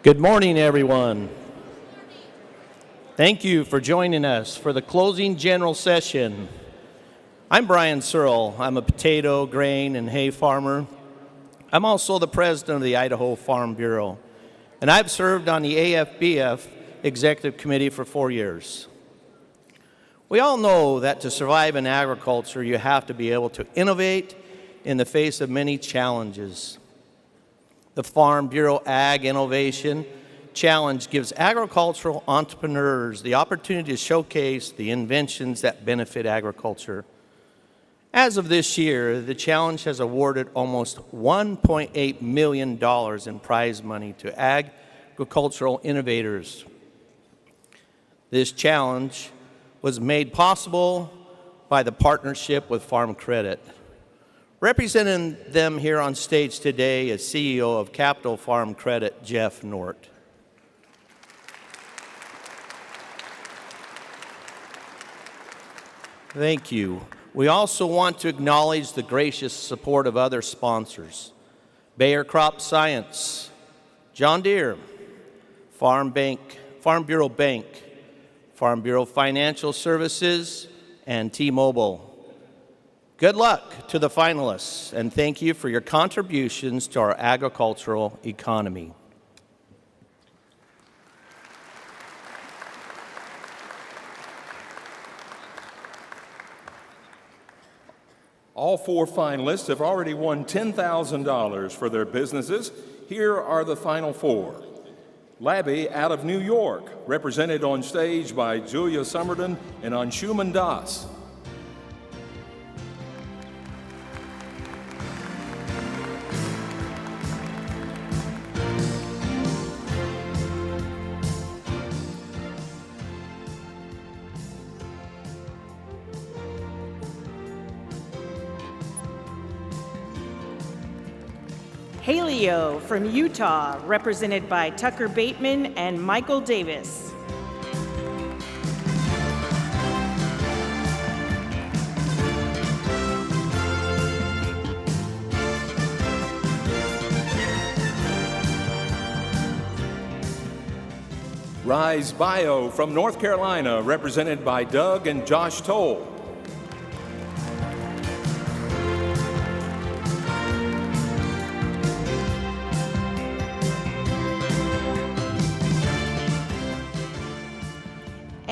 Good morning, everyone. Thank you for joining us for the closing general session. I'm Brian Searle. I'm a potato, grain, and hay farmer. I'm also the president of the Idaho Farm Bureau, and I've served on the AFBF Executive Committee for 4 years. We all know that to survive in agriculture, you have to be able to innovate in the face of many challenges. The Farm Bureau Ag Innovation Challenge gives agricultural entrepreneurs the opportunity to showcase the inventions that benefit agriculture. As of this year, the challenge has awarded almost $1.8 million in prize money to agricultural innovators. This challenge was made possible by the partnership with Farm Credit. Representing them here on stage today is CEO of Capital Farm Credit, Jeff Nort. Thank you. We also want to acknowledge the gracious support of other sponsors: Bayer Crop Science, John Deere, Farm Bureau Bank, Farm Bureau Financial Services, and T-Mobile. Good luck to the finalists, and thank you for your contributions to our agricultural economy. All 4 finalists have already won $10,000 for their businesses. Here are the final 4. Labby out of New York, represented on stage by Julia Summerton and Anshuman Das. Haleo from Utah, represented by Tucker Bateman and Michael Davis. Rise Bio from North Carolina, represented by Doug and Josh Toll.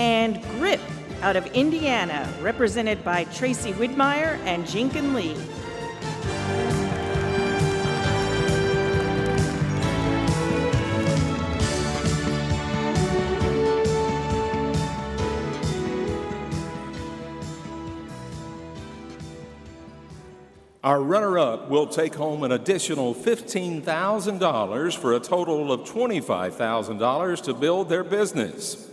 And Grip out of Indiana, represented by Tracy Widmeyer and Jinkin Lee. Our runner-up will take home an additional $15,000 for a total of $25,000 to build their business.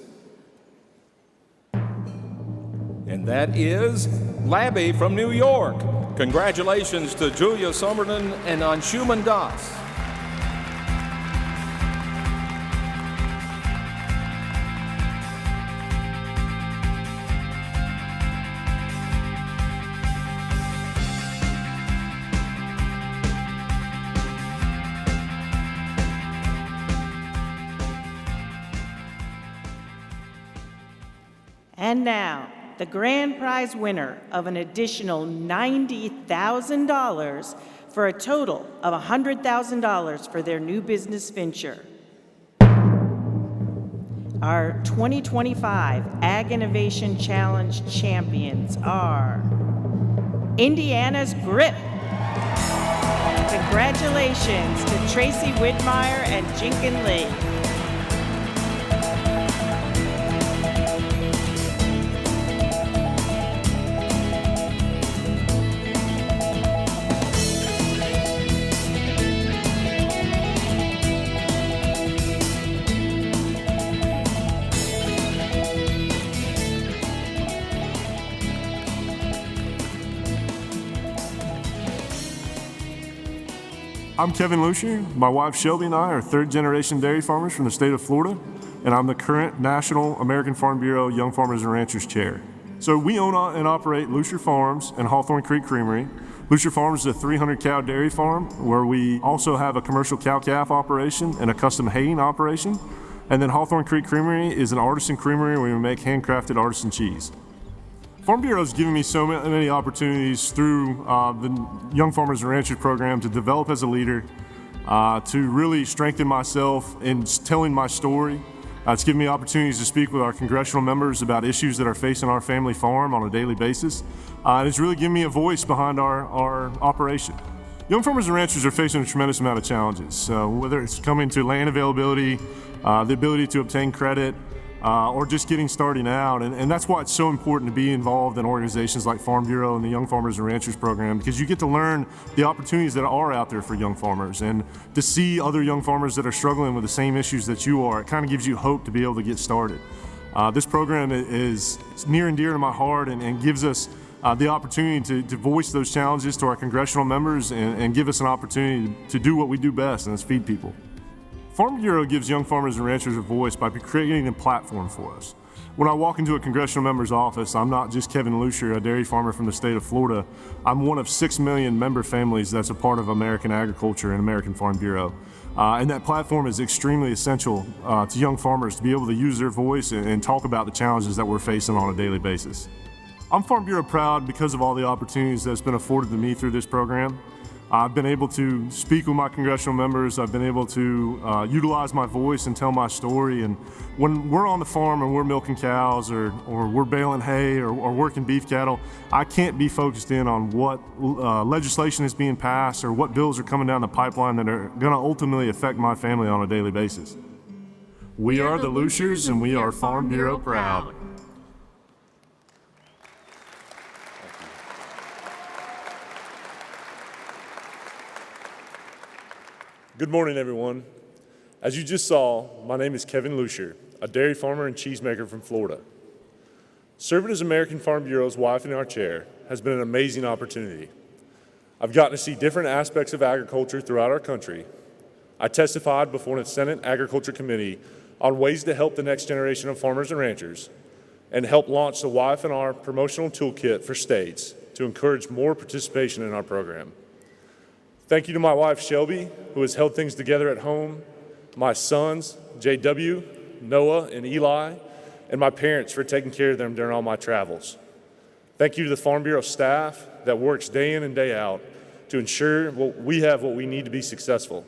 And that is Labby from New York. Congratulations to Julia Summerton and Anshuman Das. And now, the grand prize winner of an additional $90,000 for a total of $100,000 for their new business venture. Our 2025 Ag Innovation Challenge champions are Indiana's Grip. Congratulations to Tracy Widmeyer and Jinkin Lee. I'm Kevin Lucier. My wife Shelby and I are third-generation dairy farmers from the state of Florida, and I'm the current National American Farm Bureau Young Farmers and Ranchers Chair. So we own and operate Lucier Farms and Hawthorne Creek Creamery. Lucier Farms is a 300-cow dairy farm where we also have a commercial cow-calf operation and a custom haying operation. And then Hawthorne Creek Creamery is an artisan creamery where we make handcrafted artisan cheese. Farm Bureau has given me so many opportunities through the Young Farmers and Ranchers program to develop as a leader, to really strengthen myself in telling my story. It's given me opportunities to speak with our congressional members about issues that are facing our family farm on a daily basis. And it's really given me a voice behind our operation. Young Farmers and Ranchers are facing a tremendous amount of challenges. So whether it's coming to land availability, the ability to obtain credit, or just getting starting out. And that's why it's so important to be involved in organizations like Farm Bureau and the Young Farmers and Ranchers program, because you get to learn the opportunities that are out there for young farmers and to see other young farmers that are struggling with the same issues that you are. It kind of gives you hope to be able to get started. This program is near and dear to my heart and gives us the opportunity to voice those challenges to our congressional members and give us an opportunity to do what we do best, and that's feed people. Farm Bureau gives young farmers and ranchers a voice by creating a platform for us. When I walk into a congressional member's office, I'm not just Kevin Lucier, a dairy farmer from the state of Florida. I'm one of 6 million member families that's a part of American agriculture and American Farm Bureau. And that platform is extremely essential to young farmers to be able to use their voice and talk about the challenges that we're facing on a daily basis. I'm Farm Bureau proud because of all the opportunities that's been afforded to me through this program. I've been able to speak with my congressional members. I've been able to utilize my voice and tell my story. And when we're on the farm and we're milking cows or we're baling hay or working beef cattle, I can't be focused in on what legislation is being passed or what bills are coming down the pipeline that are going to ultimately affect my family on a daily basis. We are the Luciers and we are Farm Bureau proud. Good morning, everyone. As you just saw, my name is Kevin Lucier, a dairy farmer and cheesemaker from Florida. Serving as American Farm Bureau's YF&R chair has been an amazing opportunity. I've gotten to see different aspects of agriculture throughout our country. I testified before a Senate Agriculture Committee on ways to help the next generation of farmers and ranchers and help launch the YF&R promotional toolkit for states to encourage more participation in our program. Thank you to my wife, Shelby, who has held things together at home, my sons, JW, Noah, and Eli, and my parents for taking care of them during all my travels. Thank you to the Farm Bureau staff that works day in and day out to ensure we have what we need to be successful.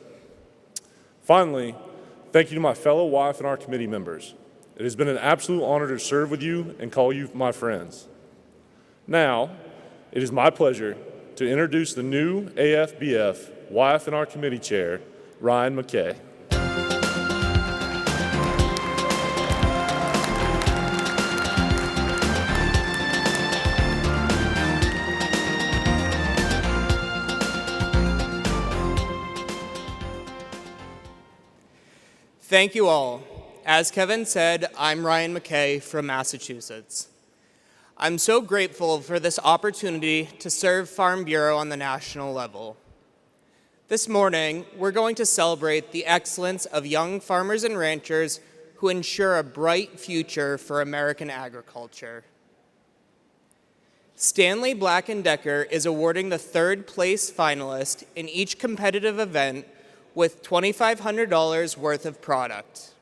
Finally, thank you to my fellow YF&R committee members. It has been an absolute honor to serve with you and call you my friends. Now, it is my pleasure to introduce the new AFBF YF&R Committee Chair, Ryan McKay. Thank you all. As Kevin said, I'm Ryan McKay from Massachusetts. I'm so grateful for this opportunity to serve Farm Bureau on the national level. This morning, we're going to celebrate the excellence of young farmers and ranchers who ensure a bright future for American agriculture. Stanley Black & Decker is awarding the third place finalist in each competitive event with $2,500 worth of product.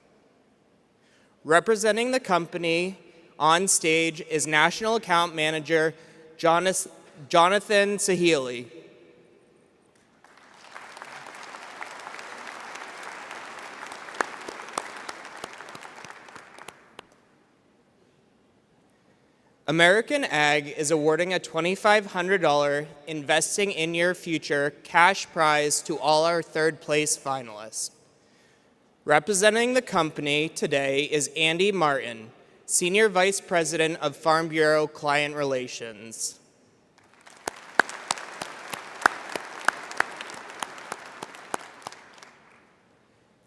Representing the company on stage is National Account Manager Jonathan Sahili. American Ag is awarding a $2,500 Investing in Your Future cash prize to all our third place finalists. Representing the company today is Andy Martin, Senior Vice President of Farm Bureau Client Relations.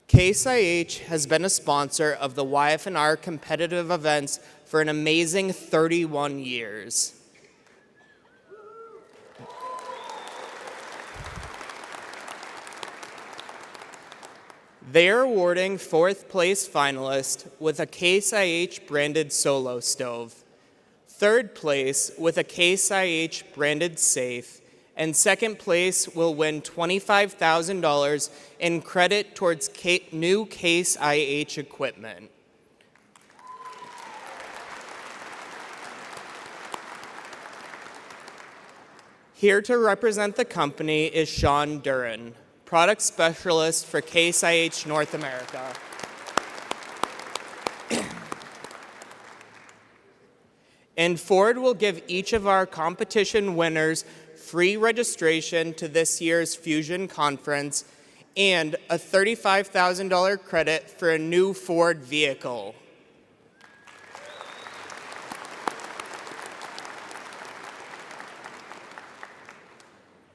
Case IH has been a sponsor of the YF&R competitive events for an amazing 31 years. They are awarding fourth place finalist with a Case IH branded solo stove. Third place with a Case IH branded safe, and second place will win $25,000 in credit towards new Case IH equipment. Here to represent the company is Sean Duran, Product Specialist for Case IH North America. And Ford will give each of our competition winners free registration to this year's Fusion Conference and a $35,000 credit for a new Ford vehicle.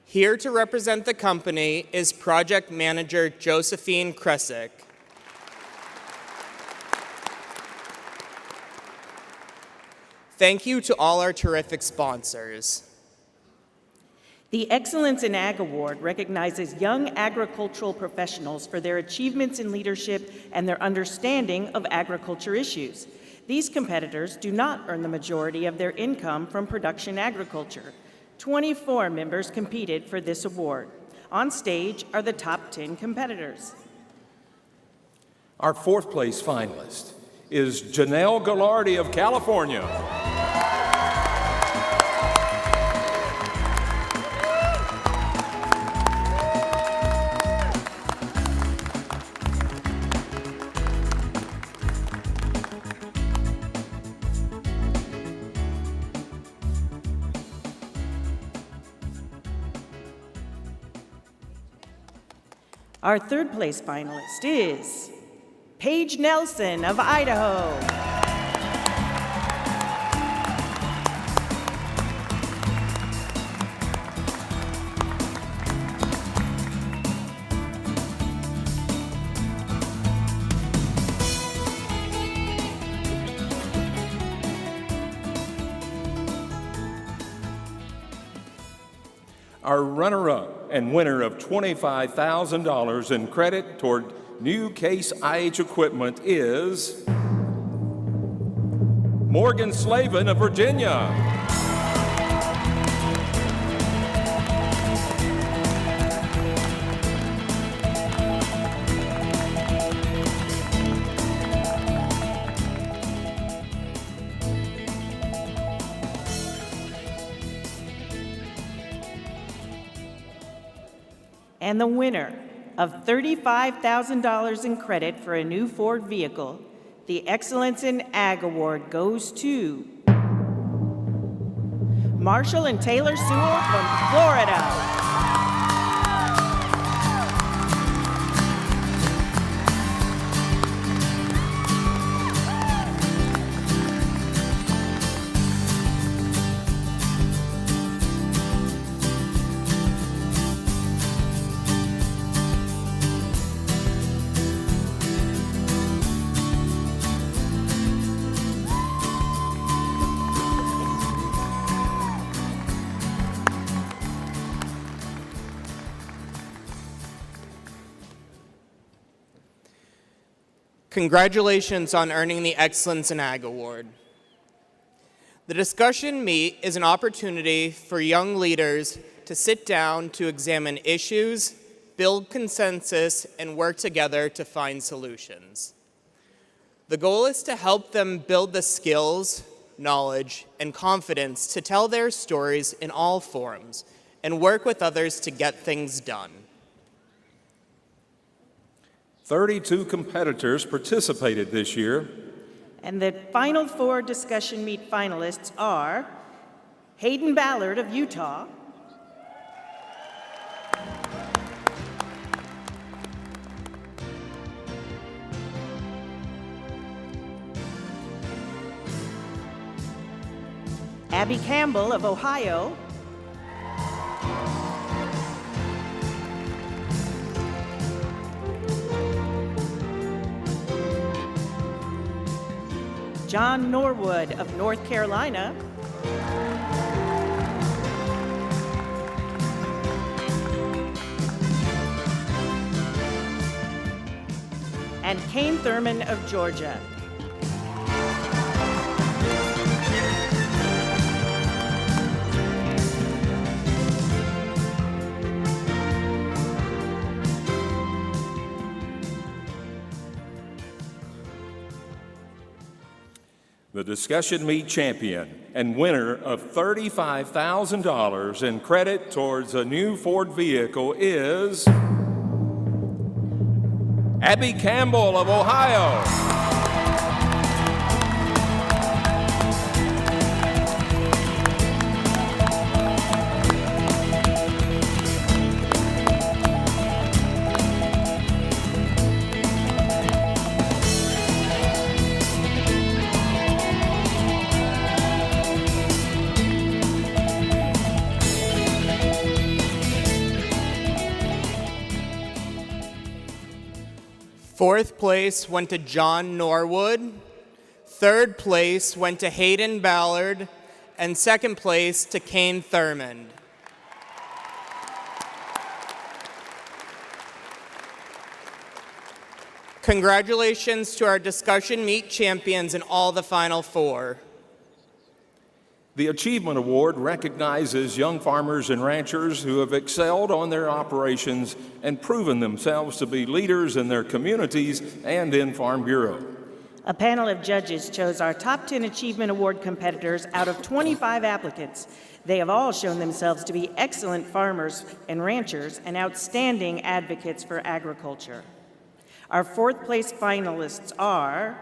Here to represent the company is Project Manager Josephine Kresick. Thank you to all our terrific sponsors. The Excellence in Ag Award recognizes young agricultural professionals for their achievements in leadership and their understanding of agriculture issues. These competitors do not earn the majority of their income from production agriculture. 24 members competed for this award. On stage are the top 10 competitors. Our fourth place finalist is Janelle Gallardi of California. Our third place finalist is Paige Nelson of Idaho. Our runner-up and winner of $25,000 in credit toward new Case IH equipment is Morgan Slavin of Virginia. And the winner of $35,000 in credit for a new Ford vehicle, the Excellence in Ag Award goes to Marshall and Taylor Sewell from Florida. Congratulations on earning the Excellence in Ag Award. The discussion meet is an opportunity for young leaders to sit down to examine issues, build consensus, and work together to find solutions. The goal is to help them build the skills, knowledge, and confidence to tell their stories in all forums and work with others to get things done. 32 competitors participated this year. And the final four discussion meet finalists are Hayden Ballard of Utah, Abby Campbell of Ohio, John Norwood of North Carolina, and Kane Thurman of Georgia. The discussion meet champion and winner of $35,000 in credit towards a new Ford vehicle is Abby Campbell of Ohio. Fourth place went to John Norwood. Third place went to Hayden Ballard. And second place to Kane Thurmond. Congratulations to our discussion meet champions in all the final four. The Achievement Award recognizes young farmers and ranchers who have excelled on their operations and proven themselves to be leaders in their communities and in Farm Bureau. A panel of judges chose our top 10 Achievement Award competitors out of 25 applicants. They have all shown themselves to be excellent farmers and ranchers and outstanding advocates for agriculture. Our fourth place finalists are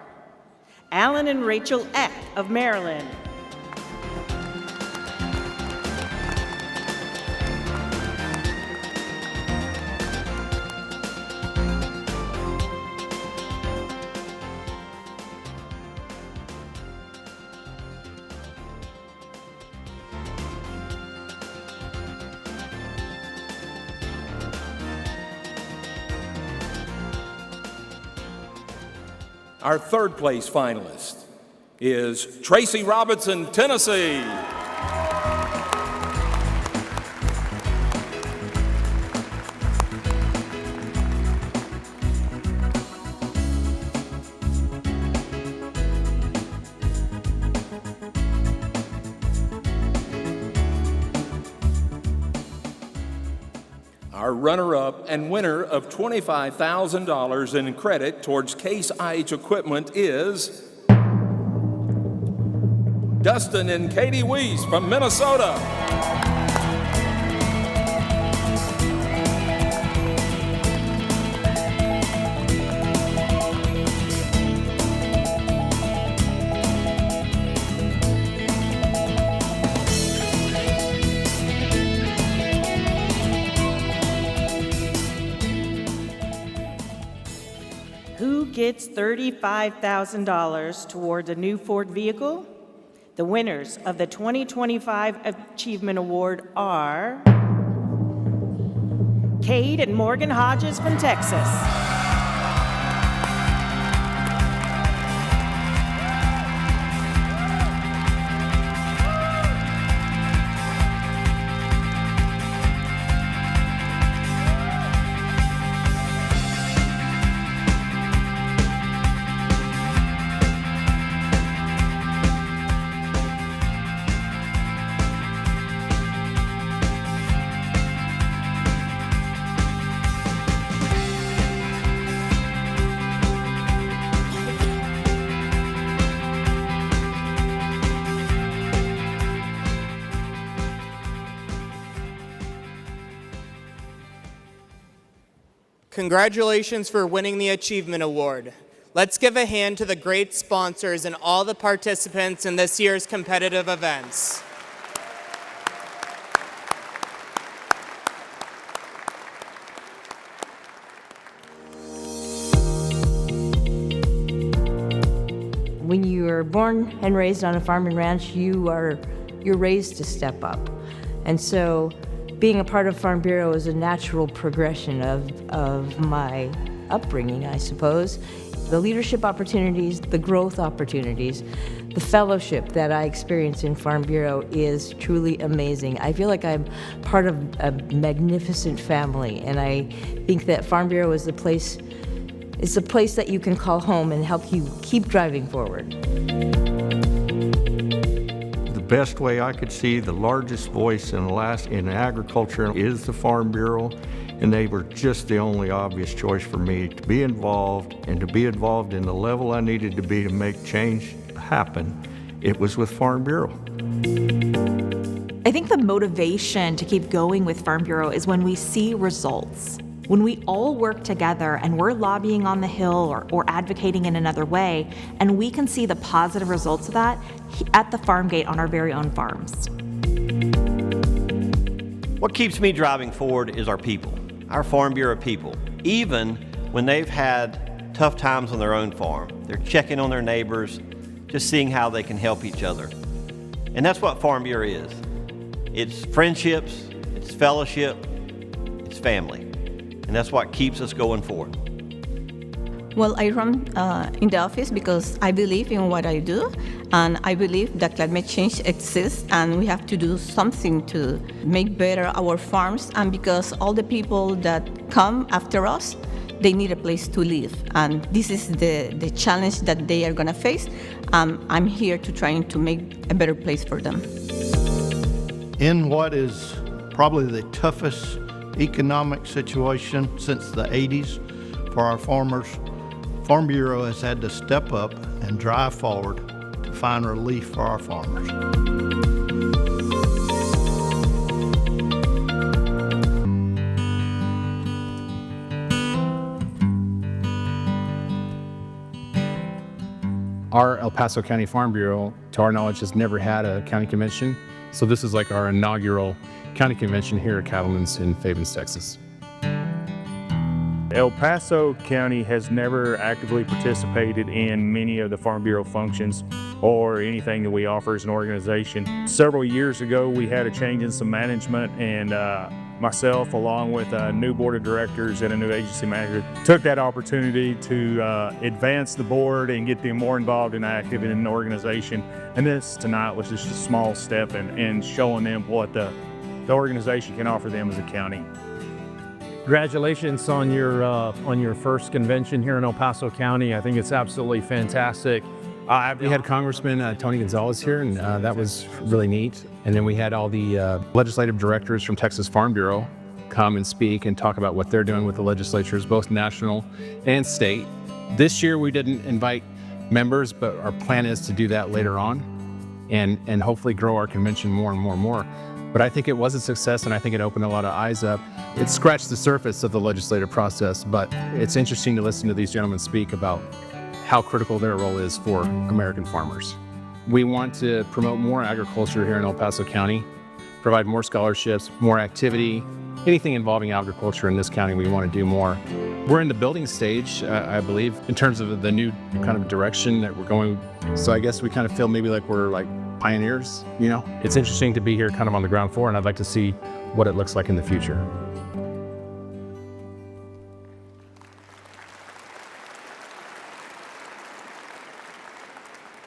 Alan and Rachel Eck of Maryland, Our third place finalist is Tracy Robinson, Tennessee. Our runner-up and winner of $25,000 in credit towards Case IH equipment is Dustin and Katie Weiss from Minnesota. Who gets $35,000 towards a new Ford vehicle? The winners of the 2025 Achievement Award are Cade and Morgan Hodges from Texas, Congratulations for winning the Achievement Award. Let's give a hand to the great sponsors and all the participants in this year's competitive events. When you are born and raised on a farm and ranch, you're raised to step up. And so being a part of Farm Bureau is a natural progression of my upbringing, I suppose. The leadership opportunities, the growth opportunities, the fellowship that I experience in Farm Bureau is truly amazing. I feel like I'm part of a magnificent family, and I think that Farm Bureau is the place that you can call home and help you keep driving forward. The best way I could see the largest voice in agriculture is the Farm Bureau, and they were just the only obvious choice for me to be involved and to be involved in the level I needed to be to make change happen, it was with Farm Bureau. I think the motivation to keep going with Farm Bureau is when we see results. When we all work together and we're lobbying on the Hill or advocating in another way, and we can see the positive results of that at the farm gate on our very own farms. What keeps me driving forward is our people, our Farm Bureau people. Even when they've had tough times on their own farm, they're checking on their neighbors, just seeing how they can help each other. And that's what Farm Bureau is. It's friendships, it's fellowship, it's family. And that's what keeps us going forward. Well, I run in the office because I believe in what I do, and I believe that climate change exists and we have to do something to make better our farms, and because all the people that come after us, they need a place to live, and this is the challenge that they are going to face. I'm here to try to make a better place for them. In what is probably the toughest economic situation since the 80s for our farmers, Farm Bureau has had to step up and drive forward to find relief for our farmers. Our El Paso County Farm Bureau, to our knowledge, has never had a county convention. So this is like our inaugural county convention here at Cattlemen's in Fabens, Texas. El Paso County has never actively participated in many of the Farm Bureau functions or anything that we offer as an organization. Several years ago, we had a change in some management, and myself, along with a new board of directors and a new agency manager, took that opportunity to advance the board and get them more involved and active in an organization. And this tonight was just a small step in showing them what the organization can offer them as a county. Congratulations on your first convention here in El Paso County. I think it's absolutely fantastic. We had Congressman Tony Gonzalez here, and that was really neat. And then we had all the legislative directors from Texas Farm Bureau come and speak and talk about what they're doing with the legislatures, both national and state. This year we didn't invite members, but our plan is to do that later on and hopefully grow our convention more and more and more. But I think it was a success, and I think it opened a lot of eyes up. It scratched the surface of the legislative process, but it's interesting to listen to these gentlemen speak about how critical their role is for American farmers. We want to promote more agriculture here in El Paso County, provide more scholarships, more activity, anything involving agriculture in this county we want to do more. We're in the building stage, I believe, in terms of the new kind of direction that we're going. So I guess we kind of feel maybe like we're like pioneers, you know? It's interesting to be here kind of on the ground floor, and I'd like to see what it looks like in the future.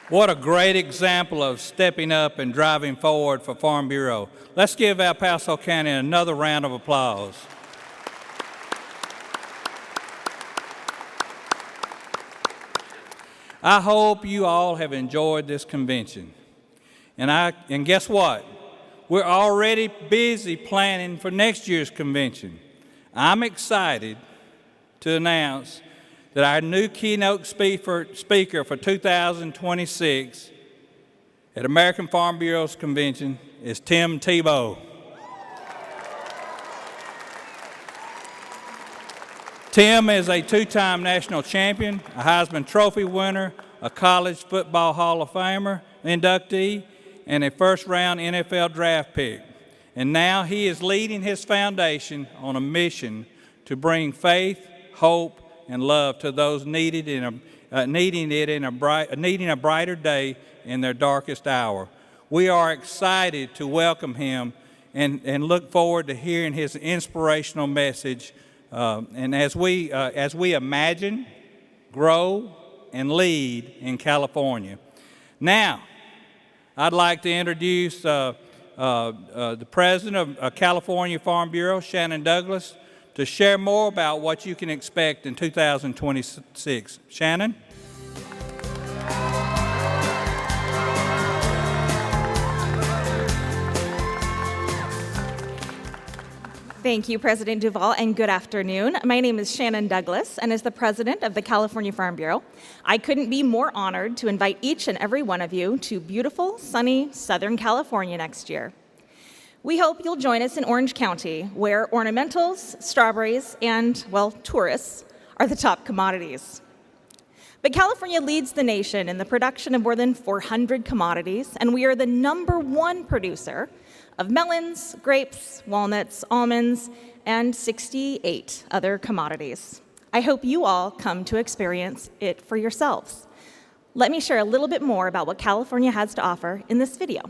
What a great example of stepping up and driving forward for Farm Bureau. Let's give El Paso County another round of applause. I hope you all have enjoyed this convention. And guess what? We're already busy planning for next year's convention. I'm excited to announce that our new keynote speaker for 2026 at American Farm Bureau's convention is Tim Tebow. Tim is a two-time national champion, a Heisman Trophy winner, a College Football Hall of Famer inductee, and a first-round NFL draft pick. And now he is leading his foundation on a mission to bring faith, hope, and love to those needing a brighter day in their darkest hour. We are excited to welcome him and look forward to hearing his inspirational message. And as we imagine, grow, and lead in California. Now, I'd like to introduce the president of California Farm Bureau, Shannon Douglas, to share more about what you can expect in 2026. Shannon? Thank you, President Duvall, and good afternoon. My name is Shannon Douglas, and as the president of the California Farm Bureau, I couldn't be more honored to invite each and every one of you to beautiful, sunny Southern California next year. We hope you'll join us in Orange County, where ornamentals, strawberries, and, well, tourists are the top commodities. But California leads the nation in the production of more than 400 commodities, and we are the #1 producer of melons, grapes, walnuts, almonds, and 68 other commodities. I hope you all come to experience it for yourselves. Let me share a little bit more about what California has to offer in this video.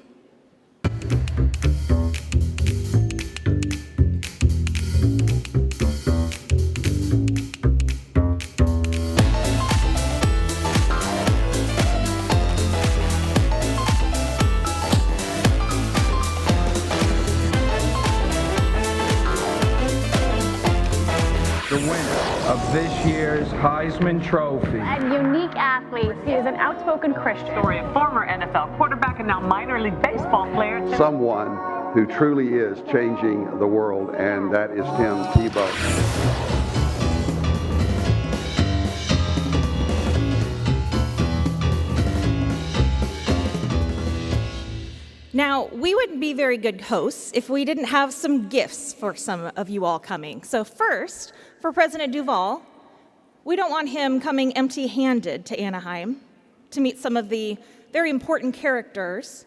The winner of this year's Heisman Trophy. A unique athlete. He is an outspoken Christian. Story of former NFL quarterback and now minor league baseball player. Someone who truly is changing the world, and that is Tim Tebow. Now, we wouldn't be very good hosts if we didn't have some gifts for some of you all coming. So first, for President Duvall, we don't want him coming empty-handed to Anaheim to meet some of the very important characters.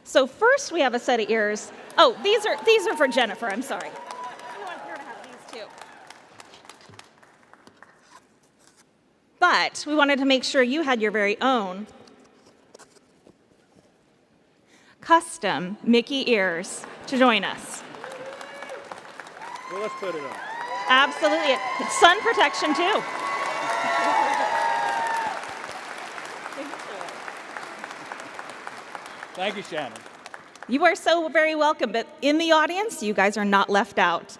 So first, we have a set of ears. Oh, these are for Jennifer, I'm sorry. We want her to have these too. But we wanted to make sure you had your very own custom Mickey ears to join us. Well, let's put it on. Absolutely. It's sun protection too. Thank you, Shannon. You are so very welcome, but in the audience, you guys are not left out.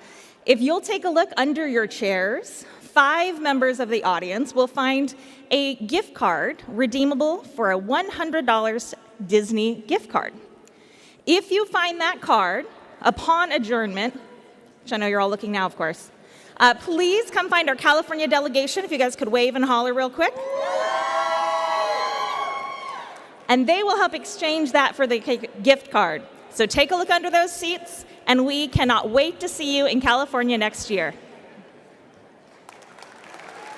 If you'll take a look under your chairs, 5 members of the audience will find a gift card redeemable for a $100 Disney gift card. If you find that card upon adjournment, which I know you're all looking now, of course, please come find our California delegation, if you guys could wave and holler real quick. And they will help exchange that for the gift card. So take a look under those seats, and we cannot wait to see you in California next year.